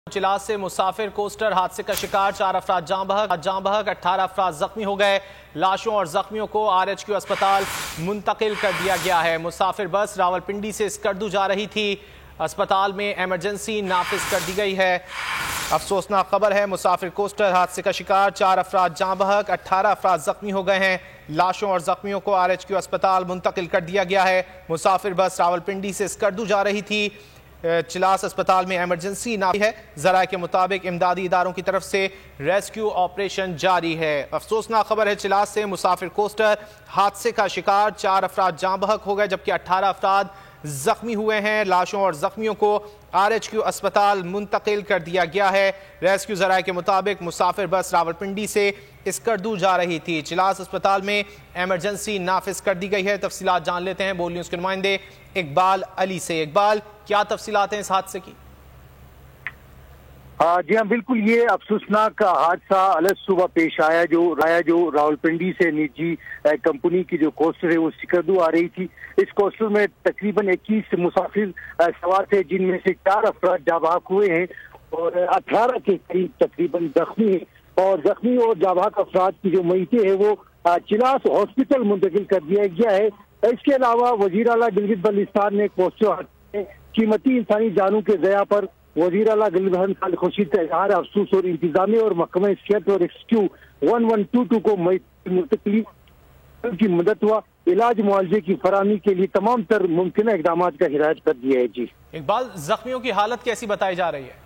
चिलास से मुसाफिर कोस्टर हादसे का शिकार 4 अफराद जाँ बहक 18 अफराद जख्मी हो गए। लाशों और जख्मियों को RHQ अस्पताल मुंतकिल कर दिया गया है। मुसाफिर बस रावलपिंडी से स्कर्दू जा रही थी। अस्पताल में इमरजेंसी नाफिज कर दी गई है। अफसोसनाक खबर है, मुसाफिर कोस्टर हादसे का शिकार 4 अफराद जाँ बहक 18 अफराद जख्मी हो गए हैं। लाशों और जख्मियों को RHQ अस्पताल मुंतकिल कर दिया गया है। मुसाफिर बस रावलपिंडी से स्कर्दू जा रही थी। चिलास अस्पताल में इमरजेंसी नाफिज है। ज़राए के मुताबिक इमदादी इदारों की तरफ से रेस्क्यू ऑपरेशन जारी है। अफसोसनाक खबर है, चिलास से मुसाफिर कोस्टर हादसे का शिकार 4 अफराद जाँ बहक हो गए जबकि 18 अफराद जख्मी हुए हैं। लाशों और जख्मियों को RHQ अस्पताल मुंतकिल कर दिया गया है। रेस्क्यू ज़राए के मुताबिक मुसाफिर बस रावलपिंडी से स्कर्दू जा रही थी। चिलास अस्पताल में इमरजेंसी नाफिज कर दी गई है। तफसीलात जान लेते हैं बोल न्यूज़ के नुमाइंदे इकबाल अली से। इकबाल, क्या तफसीलात हैं इस हादसे की? जी हाँ, बिल्कुल। ये अफसोसनाक हादसा अलग सुबह पेश आया जो रावलपिंडी से निजी कंपनी की जो कोस्टर है वो स्कर्दू आ रही थी। इस कोस्टर में तकरीबन 21 मुसाफिर सवार थे, जिनमें से 4 अफराद जाबाक हुए हैं और 18 के करीब तकरीबन जख्मी हैं। और जख्मी और जाबाक अफराद की जो मईतें हैं वो चिलास हॉस्पिटल मुंतकिल कर दिया गया है। इसके अलावा वजीर आला गिलगित बल्तिस्तान ने कोस्टर कीमती इंसानी जानों के ज़या पर वजीर आला गिलगित खालिद खुर्शीद का इजहार अफसोस और इंतजामिया और महकमा सेहत और रेस्क्यू 1122 को मुंतकिली की मदद व इलाज मुआवजे की फराहमी के लिए तमाम तर मुमकिन इकदाम का हिदायत कर दिया है। जी इकबाल, जख्मियों की हालत कैसी बताई जा रही है?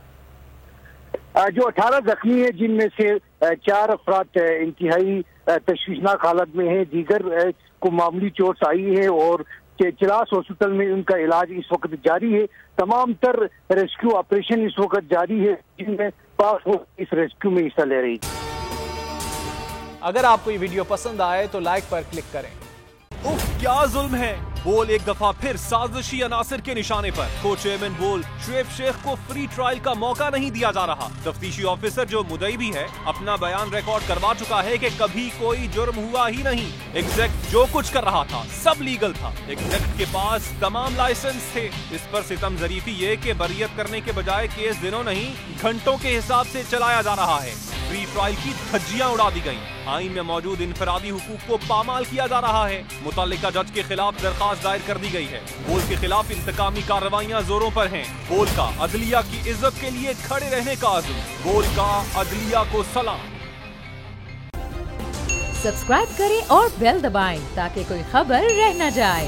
जो 18 जख्मी है, जिनमें से 4 अफराद इंतहाई तशवीशनाक हालत में है, दीगर को मामूली चोट आई है और चिलास हॉस्पिटल में उनका इलाज इस वक्त जारी है। तमाम तर रेस्क्यू ऑपरेशन इस वक्त जारी है, जिनमें पास हो इस रेस्क्यू में हिस्सा ले रही। अगर आपको ये वीडियो पसंद आए तो लाइक पर क्लिक करें। उफ, क्या जुल्म है। बोल एक दफा फिर साजिशी अनासिर के निशाने पर। को चेयरमैन बोल शुएब शेख को फ्री ट्रायल का मौका नहीं दिया जा रहा। तफ्तीशी ऑफिसर जो मुदई भी है अपना बयान रिकॉर्ड करवा चुका है कि कभी कोई जुर्म हुआ ही नहीं। एग्जैक्ट जो कुछ कर रहा था सब लीगल था। एग्जैक्ट के पास तमाम लाइसेंस थे। इस पर सितम जरीफी ये कि बरियत करने के बजाय केस दिनों नहीं घंटों के हिसाब से चलाया जा रहा है। फ्री ट्रायल की धज्जियां उड़ा दी गयी। आईन में मौजूद इनफरादी हुकूक को पामाल किया जा रहा है। मुतल्लिका जज के खिलाफ दरखास्त दायर कर दी गई है। बोल के खिलाफ इंतकामी कार्रवाइयां जोरों पर हैं। बोल का अदलिया की इज्जत के लिए खड़े रहने का अज़्म। बोल का अदलिया को सलाम। सब्सक्राइब करें और बेल दबाएं ताकि कोई खबर रह न जाए।